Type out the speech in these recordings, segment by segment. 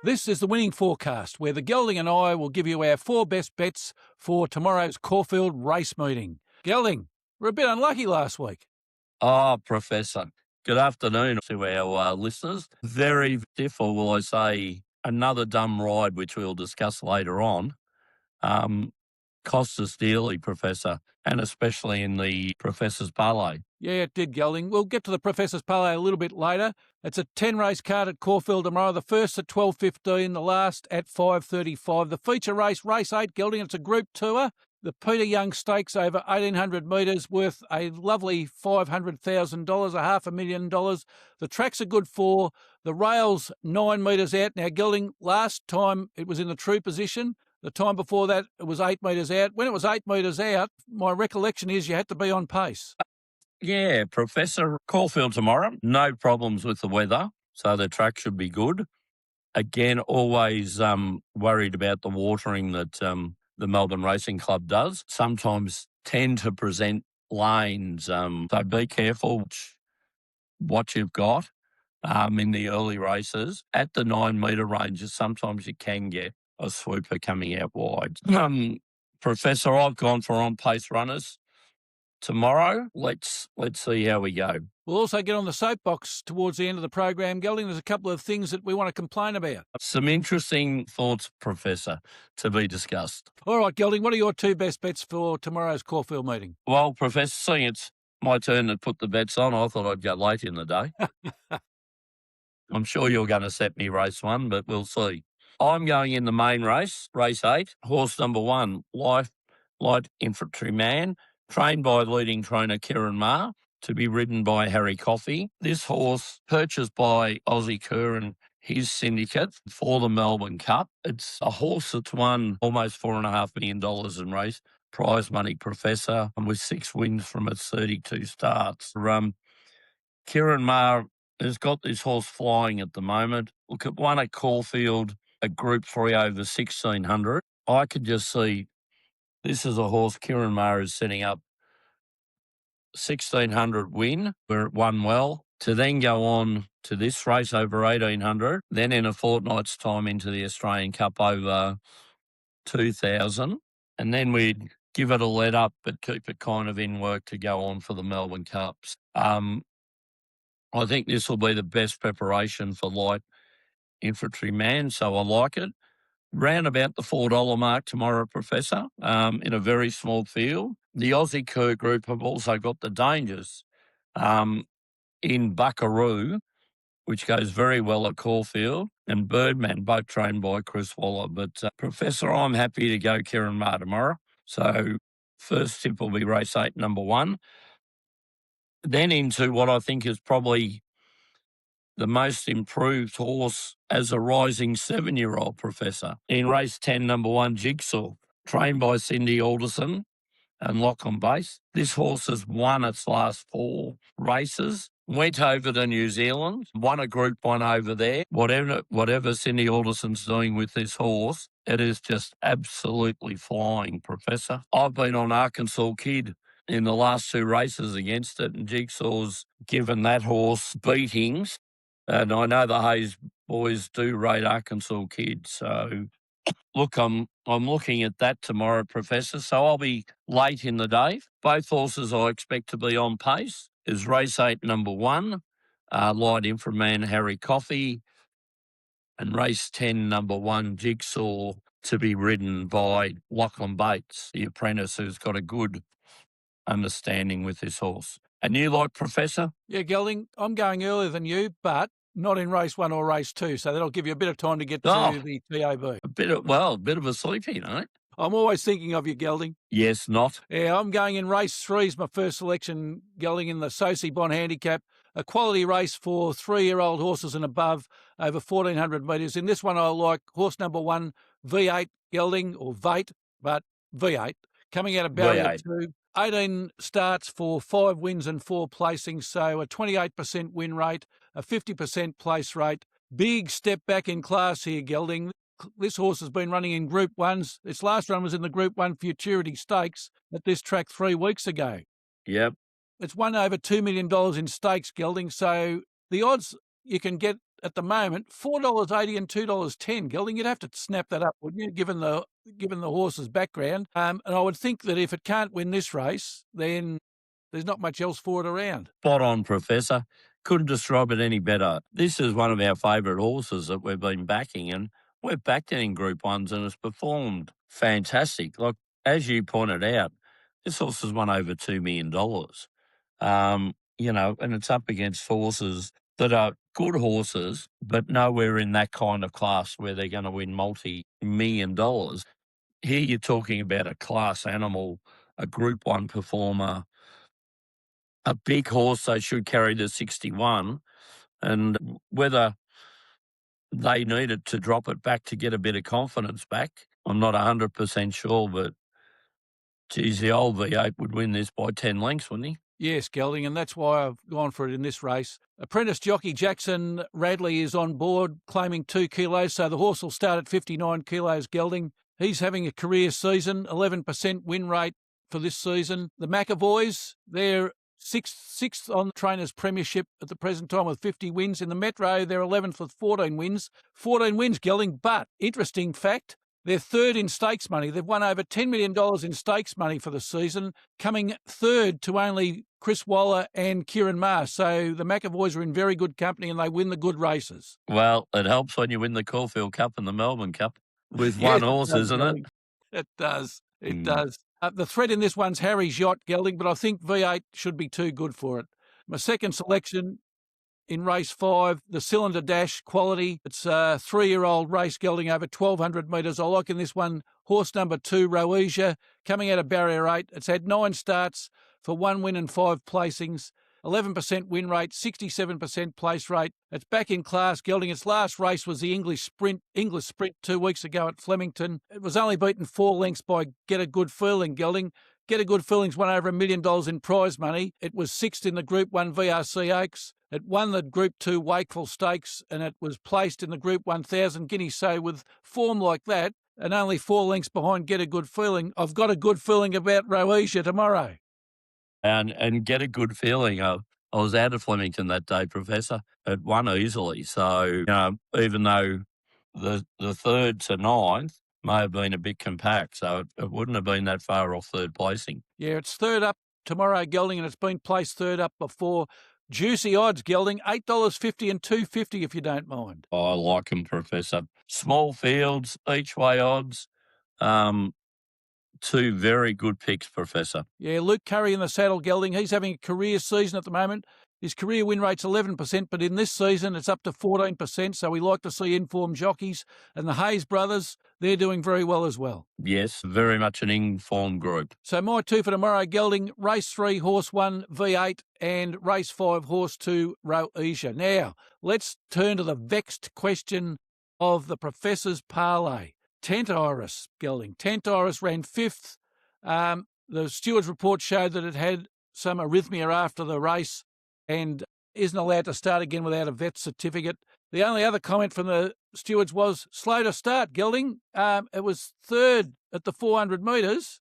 This is the Winning Forecast, where the Gelding and I will give you our 4 best bets for tomorrow's Caulfield race meeting. Gelding, we're a bit unlucky last week. Oh, Professor. Good afternoon to our listeners. Very stiff, or will I say another dumb ride, which we'll discuss later on, cost us dearly, Professor, and especially in the Professor's Parlay. Yeah, it did, Gelding. We'll get to the Professor's Parlay a little bit later. It's a 10-race card at Caulfield tomorrow. The first at 12:15, the last at 5:35. The feature race, race 8, Gelding, it's a group tour. The Peter Young Stakes over 1,800 metres worth a lovely $500,000, $500,000. The track's a good 4. The rail's 9 metres out. Now, Gelding, last time it was in the true position. The time before that, it was 8 metres out. When it was 8 metres out, my recollection is you had to be on pace. Yeah, Professor, Caulfield tomorrow. No problems with the weather, so the track should be good. Again, always worried about the watering that the Melbourne Racing Club does. Sometimes tend to present lanes, so be careful what you've got in the early races. At the 9 metre ranges, sometimes you can get a swooper coming out wide. Professor, I've gone for on-pace runners tomorrow. Let's see how we go. We'll also get on the soapbox towards the end of the program, Gelding. There's a couple of things that we want to complain about. Some interesting thoughts, Professor, to be discussed. All right, Gelding, what are your 2 best bets for tomorrow's Caulfield meeting? Well, Professor, seeing it's my turn to put the bets on, I thought I'd go late in the day. I'm sure you're going to set me race 1, but we'll see. I'm going in the main race, race 8, horse number 1, Light Infantryman, trained by leading trainer Kieran Maher, to be ridden by Harry Coffey. This horse, purchased by Aussie Kerr and his syndicate for the Melbourne Cup. It's a horse that's won almost $4.5 million in race prize money, Professor, and with 6 wins from its 32 starts. Kieran Maher has got this horse flying at the moment. Look at one at Caulfield, a Group 3 over 1,600. I could just see this is a horse Kieran Maher is setting up 1,600 win, where it won well, to then go on to this race over 1,800, then in a fortnight's time into the Australian Cup over 2,000, and then we'd give it a let up but keep it kind of in work to go on for the Melbourne Cups. I think this will be the best preparation for Light Infantryman, so I like it. Round about the $4 mark tomorrow, Professor, in a very small field. The Aussie Kerr group have also got the dangers in Buckaroo, which goes very well at Caulfield, and Birdman, both trained by Chris Waller. But, Professor, I'm happy to go Kieran Maher tomorrow. So first tip will be race 8, number 1. Then into what I think is probably the most improved horse as a rising 7-year-old, Professor. In race 10, number 1, Jigsaw, trained by Cindy Alderson and Lock on Base. This horse has won its last 4 races, went over to New Zealand, won a Group 1 over there. Whatever Cindy Alderson's doing with this horse, it is just absolutely flying, Professor. I've been on Arkansas Kid in the last 2 races against it, and Jigsaw's given that horse beatings. And I know the Hayes boys do rate Arkansas Kid. So, look, I'm looking at that tomorrow, Professor. So I'll be late in the day. Both horses I expect to be on pace is race 8, number 1, Light Inframan Harry Coffey, and race 10, number 1, Jigsaw, to be ridden by Lachlan Bates, the apprentice who's got a good understanding with this horse. And you like, Professor? Yeah, Gelding, I'm going earlier than you, but not in race 1 or race 2, so that'll give you a bit of time to get to the TAB. A bit of a sleepy, eh? I'm always thinking of you, Gelding. Yes, not. Yeah, I'm going in race 3 is my first selection, Gelding, in the Sobey Bond Handicap. A quality race for 3-year-old horses and above over 1,400 metres. In this one, I like horse number 1, V8, Gelding, or Vate, but V8, coming out of barrier 2. 18 starts for 5 wins and 4 placings, so a 28% win rate, a 50% place rate. Big step back in class here, Gelding. This horse has been running in Group 1s. Its last run was in the Group 1 Futurity Stakes at this track 3 weeks ago. Yep. It's won over $2 million in stakes, Gelding, so the odds you can get at the moment, $4.80 and $2.10. Gelding, you'd have to snap that up, wouldn't you? Given the horse's background, and I would think that if it can't win this race, then there's not much else for it around. Spot on, Professor. Couldn't describe it any better. This is one of our favourite horses that we've been backing, and we've backed it in Group 1s and it's performed fantastic. Like, as you pointed out, this horse has won over $2 million. And it's up against horses that are good horses, but nowhere in that kind of class where they're going to win multi-million dollars. Here you're talking about a class animal, a Group 1 performer, a big horse they should carry the 61, and whether they needed to drop it back to get a bit of confidence back, I'm not 100% sure, but geez, the old V8 would win this by 10 lengths, wouldn't he? Yes, Gelding, and that's why I've gone for it in this race. Apprentice jockey Jackson Radley is on board, claiming 2 kilos, so the horse will start at 59 kilos, Gelding. He's having a career season, 11% win rate for this season. The McAvoys, they're sixth on the Trainers' Premiership at the present time with 50 wins. In the Metro, they're 11th with 14 wins. 14 wins, Gelding, but interesting fact, they're third in stakes money. They've won over $10 million in stakes money for the season, coming third to only Chris Waller and Kieran Maher. So the McAvoys are in very good company and they win the good races. Well, it helps when you win the Caulfield Cup and the Melbourne Cup with one horse, isn't it? It does. It does. The threat in this one's Harry's Yacht, Gelding, but I think V8 should be too good for it. My second selection in race 5, the Cylinder Dash quality. It's a 3-year-old race, Gelding, over 1,200 metres. I like in this one horse number 2, Rosehill, coming out of barrier 8. It's had 9 starts for 1 win and 5 placings. 11% win rate, 67% place rate. It's back in class, Gelding. Its last race was the English Sprint 2 weeks ago at Flemington. It was only beaten 4 lengths by Get a Good Feeling, Gelding. Get a Good Feeling's won over $1 million in prize money. It was 6th in the Group 1 VRC Oaks. It won the Group 2 Wakeful Stakes, and it was placed in the Group 1000 Guineas. So with form like that, and only 4 lengths behind Get a Good Feeling, I've got a good feeling about Rosehill tomorrow. And Get a Good Feeling. I was out of Flemington that day, Professor. It won easily. So, even though the 3rd to 9th may have been a bit compact, so it wouldn't have been that far off 3rd placing. Yeah, it's 3rd up tomorrow, Gelding, and it's been placed 3rd up before. Juicy odds, Gelding, $8.50 and $2.50 if you don't mind. I like them, Professor. Small fields, each way odds. 2 very good picks, Professor. Yeah, Luke Curry in the saddle, Gelding. He's having a career season at the moment. His career win rate's 11%, but in this season it's up to 14%, so we like to see informed jockeys. And the Hayes brothers, they're doing very well as well. Yes, very much an informed group. So my 2 for tomorrow, Gelding, race 3, horse 1, V8, and race 5, horse 2, Rosehill. Now, let's turn to the vexed question of the Professor's Parlay. Tentiris, Gelding. Tentiris ran 5th. The steward's report showed that it had some arrhythmia after the race and isn't allowed to start again without a vet certificate. The only other comment from the stewards was slow to start, Gelding. It was 3rd at the 400 metres.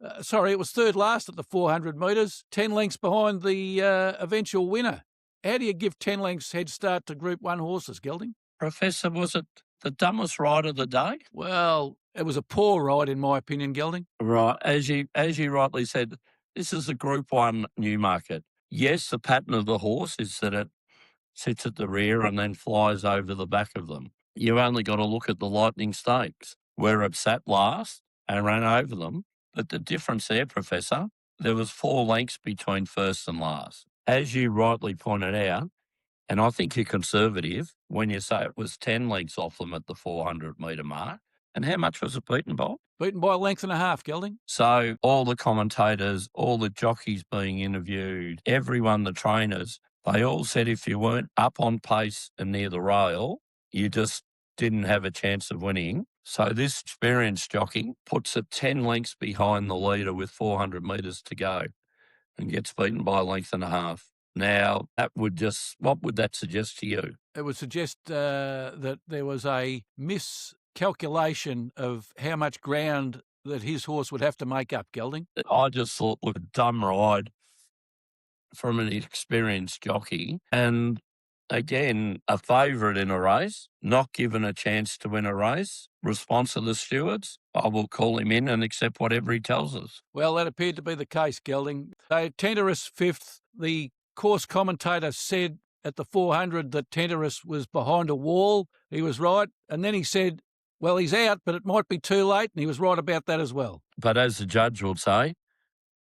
It was 3rd last at the 400 metres, 10 lengths behind the eventual winner. How do you give 10 lengths head start to Group 1 horses, Gelding? Professor, was it the dumbest ride of the day? Well, it was a poor ride, in my opinion, Gelding. Right. As you rightly said, this is a Group 1 Newmarket. Yes, the pattern of the horse is that it sits at the rear and then flies over the back of them. You only got to look at the Lightning Stakes, where it sat last and ran over them. But the difference there, Professor, there was 4 lengths between first and last. As you rightly pointed out, and I think you're conservative when you say it was 10 lengths off them at the 400-metre mark. And how much was it beaten by? Beaten by a length and a half, Gelding. So all the commentators, all the jockeys being interviewed, everyone, the trainers, they all said if you weren't up on pace and near the rail, you just didn't have a chance of winning. So this experienced jockey puts it 10 lengths behind the leader with 400 metres to go and gets beaten by a length and a half. Now, what would that suggest to you? It would suggest that there was a miscalculation of how much ground that his horse would have to make up, Gelding. I just thought, look, a dumb ride from an experienced jockey. And again, a favourite in a race, not given a chance to win a race. Response of the stewards, I will call him in and accept whatever he tells us. Well, that appeared to be the case, Gelding. So Tenterus fifth. The course commentator said at the 400 that Tenterus was behind a wall. He was right. And then he said, well, he's out, but it might be too late. And he was right about that as well. But as the judge would say,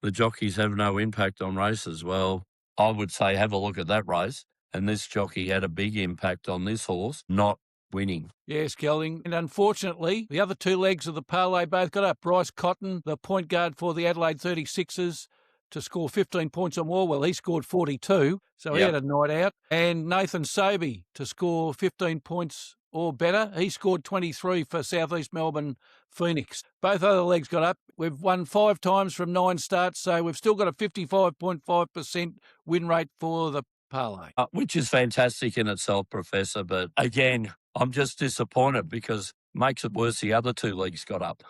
the jockeys have no impact on races. Well, I would say have a look at that race. And this jockey had a big impact on this horse, not winning. Yes, Gelding. And unfortunately, the other two legs of the parlay both got up. Bryce Cotton, the point guard for the Adelaide 36ers, to score 15 points or more. Well, he scored 42, so he had a night out. And Nathan Sobey to score 15 points or better. He scored 23 for South East Melbourne Phoenix. Both other legs got up. We've won 5 times from 9 starts, so we've still got a 55.5% win rate for the parlay. Which is fantastic in itself, Professor. But again, I'm just disappointed because it makes it worse the other two leagues got up.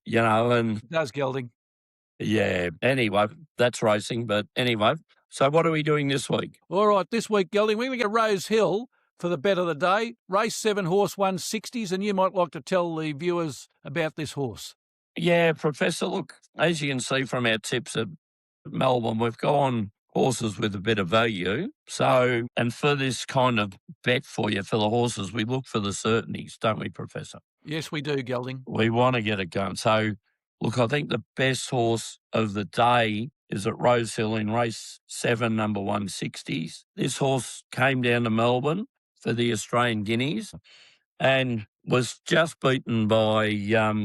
And it does, Gelding. Yeah. Anyway, that's racing. But anyway, so what are we doing this week? All right, this week, Gelding, we're going to go Rosehill for the bet of the day. Race 7, horse 160s, and you might like to tell the viewers about this horse. Yeah, Professor, look, as you can see from our tips at Melbourne, we've gone horses with a bit of value. So, and for this kind of bet for you, for the horses, we look for the certainties, don't we, Professor? Yes, we do, Gelding. We want to get it going. So, look, I think the best horse of the day is at Rosehill in race 7, number 160s. This horse came down to Melbourne for the Australian Guineas and was just beaten by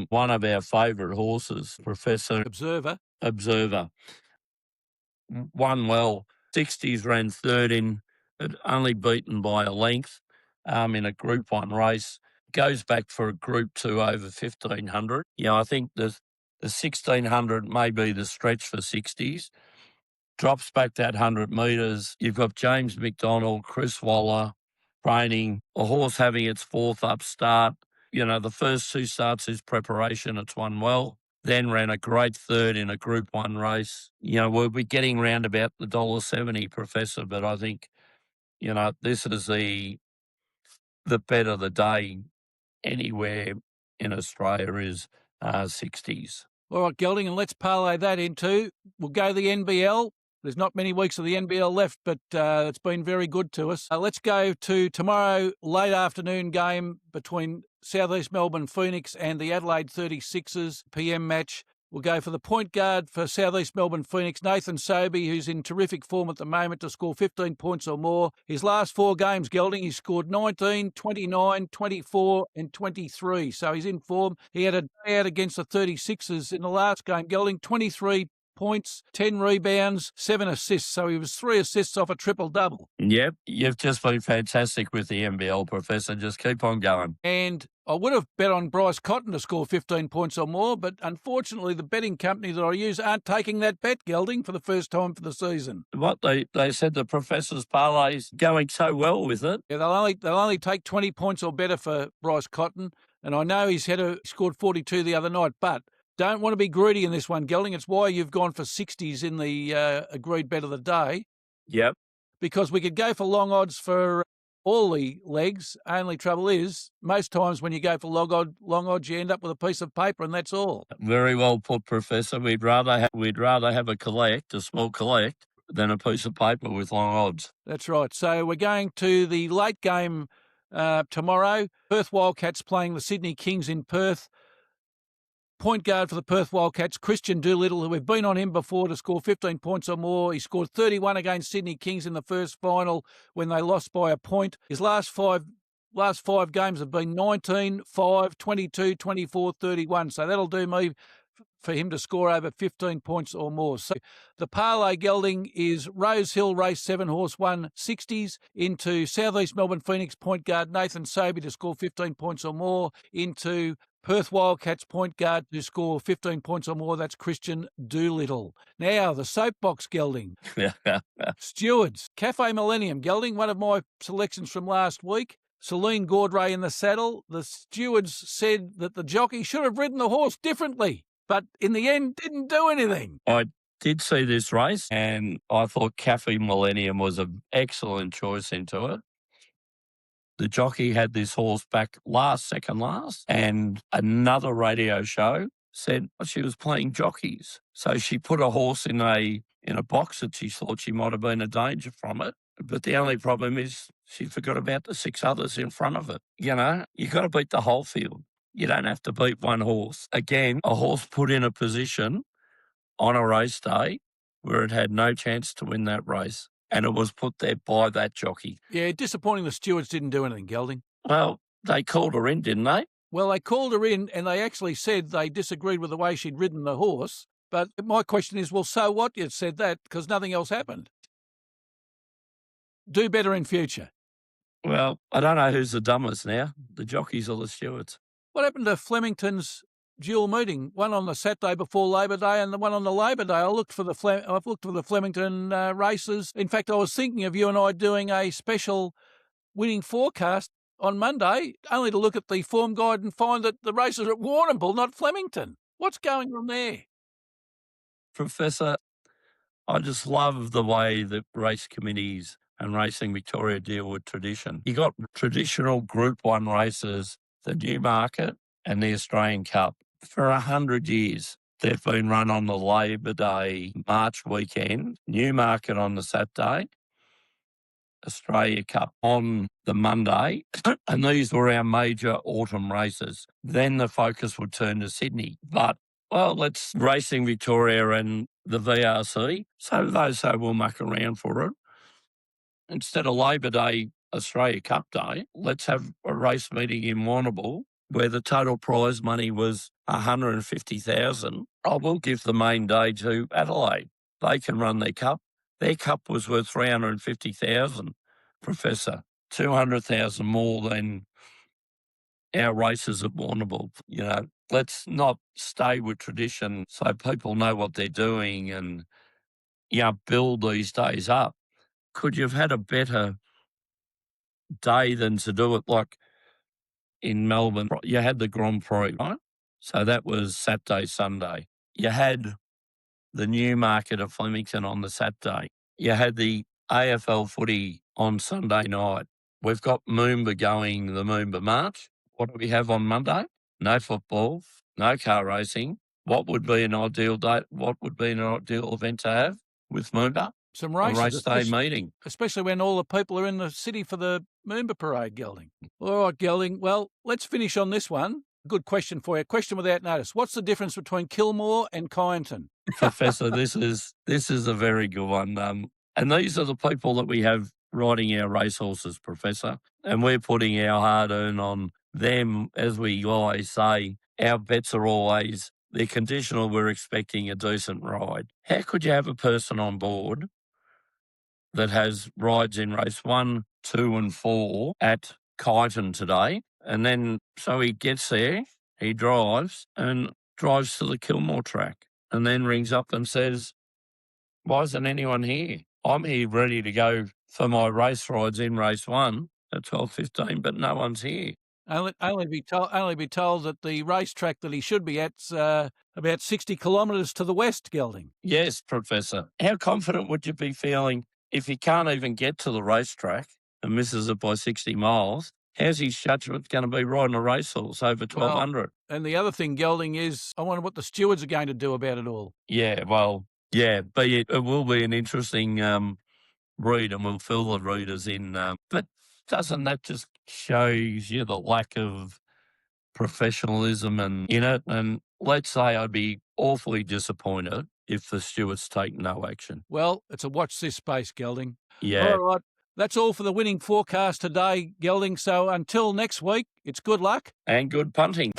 one of our favourite horses, Professor Observer. Won well. 60s ran third in, only beaten by a length in a Group 1 race. Goes back for a Group 2 over 1,500. I think the 1,600 may be the stretch for 60s. Drops back that 100 metres. You've got James McDonald, Chris Waller training, a horse having its 4th up start. The first 2 starts is preparation. It's won well. Then ran a great third in a Group 1 race. We'll be getting round about the $1.70, Professor, but I think, this is the bet of the day anywhere in Australia is 60s. All right, Gelding, and let's parlay that into, we'll go the NBL. There's not many weeks of the NBL left, but it's been very good to us. Let's go to tomorrow, late afternoon game between South East Melbourne Phoenix and the Adelaide 36ers PM match. We'll go for the point guard for South East Melbourne Phoenix, Nathan Sobey, who's in terrific form at the moment, to score 15 points or more. His last 4 games, Gelding, he scored 19, 29, 24 and 23. So he's in form. He had a day out against the 36ers in the last game, Gelding, 23 points, 10 rebounds, 7 assists. So he was 3 assists off a triple-double. Yep, you've just been fantastic with the NBL, Professor. Just keep on going. And I would have bet on Bryce Cotton to score 15 points or more, but unfortunately the betting company that I use aren't taking that bet, Gelding, for the first time for the season. What, they said the Professor's Parlay's going so well with it? Yeah, they'll only take 20 points or better for Bryce Cotton, and I know he scored 42 the other night, but don't want to be greedy in this one, Gelding. It's why you've gone for 60s in the agreed bet of the day. Yep. Because we could go for long odds for all the legs. Only trouble is, most times when you go for long odds, you end up with a piece of paper, and that's all. Very well put, Professor. We'd rather have a small collect, than a piece of paper with long odds. That's right. So we're going to the late game tomorrow. Perth Wildcats playing the Sydney Kings in Perth. Point guard for the Perth Wildcats, Kristian Doolittle, who we've been on him before to score 15 points or more. He scored 31 against Sydney Kings in the first final when they lost by a point. His last five games have been 19, 5, 22, 24, 31. So that'll do me for him to score over 15 points or more. So the parlay, Gelding, is Rosehill race 7 horse 160s into South East Melbourne Phoenix point guard Nathan Sobey to score 15 points or more, into Perth Wildcats point guard to score 15 points or more. That's Kristian Doolittle. Now, the soapbox, Gelding. Stewards. Cafe Millenium, Gelding, one of my selections from last week. Celine Gaudray in the saddle. The stewards said that the jockey should have ridden the horse differently, but in the end didn't do anything. did see this race, and I thought Cafe Millenium was an excellent choice into it. The jockey had this horse back second last, and another radio show said she was playing jockeys. So she put a horse in a box that she thought she might have been a danger from it. But the only problem is she forgot about the 6 others in front of it. You got to beat the whole field. You don't have to beat one horse. Again, a horse put in a position on a race day where it had no chance to win that race. And it was put there by that jockey. Yeah, disappointing the stewards didn't do anything, Gelding. Well, they called her in, didn't they? Well, they called her in and they actually said they disagreed with the way she'd ridden the horse. But my question is, well, so what? You said that because nothing else happened. Do better in future. Well, I don't know who's the dumbest now, the jockeys or the stewards. What happened to Flemington's dual meeting? One on the Saturday before Labor Day and the one on the Labor Day. I've looked for the Flemington races. In fact, I was thinking of you and I doing a special winning forecast on Monday, only to look at the form guide and find that the races are at Warrnambool, not Flemington. What's going on there? Professor, I just love the way that race committees and Racing Victoria deal with tradition. You got traditional Group 1 races, the Newmarket and the Australian Cup. For 100 years, they've been run on the Labor Day, March weekend, Newmarket on the Saturday, Australia Cup on the Monday, and these were our major autumn races. Then the focus would turn to Sydney. But, well, let's Racing Victoria and the VRC, so those will muck around for it. Instead of Labor Day, Australia Cup Day, let's have a race meeting in Warrnambool where the total prize money was $150,000. I will give the main day to Adelaide. They can run their cup. Their cup was worth $350,000, Professor, $200,000 more than our races at Warrnambool. Let's not stay with tradition so people know what they're doing and build these days up. Could you have had a better day than to do it like in Melbourne? You had the Grand Prix, right? So that was Saturday, Sunday. You had the Newmarket of Flemington on the Saturday. You had the AFL footy on Sunday night. We've got Moomba going, the Moomba March. What do we have on Monday? No football, no car racing. What would be an ideal date? What would be an ideal event to have with Moomba? Some races, a race day meeting. Especially when all the people are in the city for the Moomba parade, Gelding. All right, Gelding. Well, let's finish on this one. Good question for you. Question without notice. What's the difference between Kilmore and Kyneton? Professor, this is a very good one. And these are the people that we have riding our racehorses, Professor. And we're putting our hard-earned on them. As we always say, our bets are always, they're conditional. We're expecting a decent ride. How could you have a person on board that has rides in race 1, 2 and 4 at Kyneton today? And then so he gets there, he drives to the Kilmore track and then rings up and says, why isn't anyone here? I'm here ready to go for my race rides in race 1 at 12:15, but no one's here. Only be told that the racetrack that he should be at's about 60 kilometres to the west, Gelding. Yes, Professor. How confident would you be feeling if he can't even get to the racetrack and misses it by 60 miles? How's his judgment going to be riding a racehorse over 1,200? Well, and the other thing, Gelding, is I wonder what the stewards are going to do about it all. Yeah, well, but it will be an interesting read and we'll fill the readers in. But doesn't that just shows you the lack of professionalism in it? And let's say I'd be awfully disappointed if the stewards take no action. Well, it's a watch this space, Gelding. Yeah. All right. That's all for the winning forecast today, Gelding. So until next week, it's good luck. And good punting.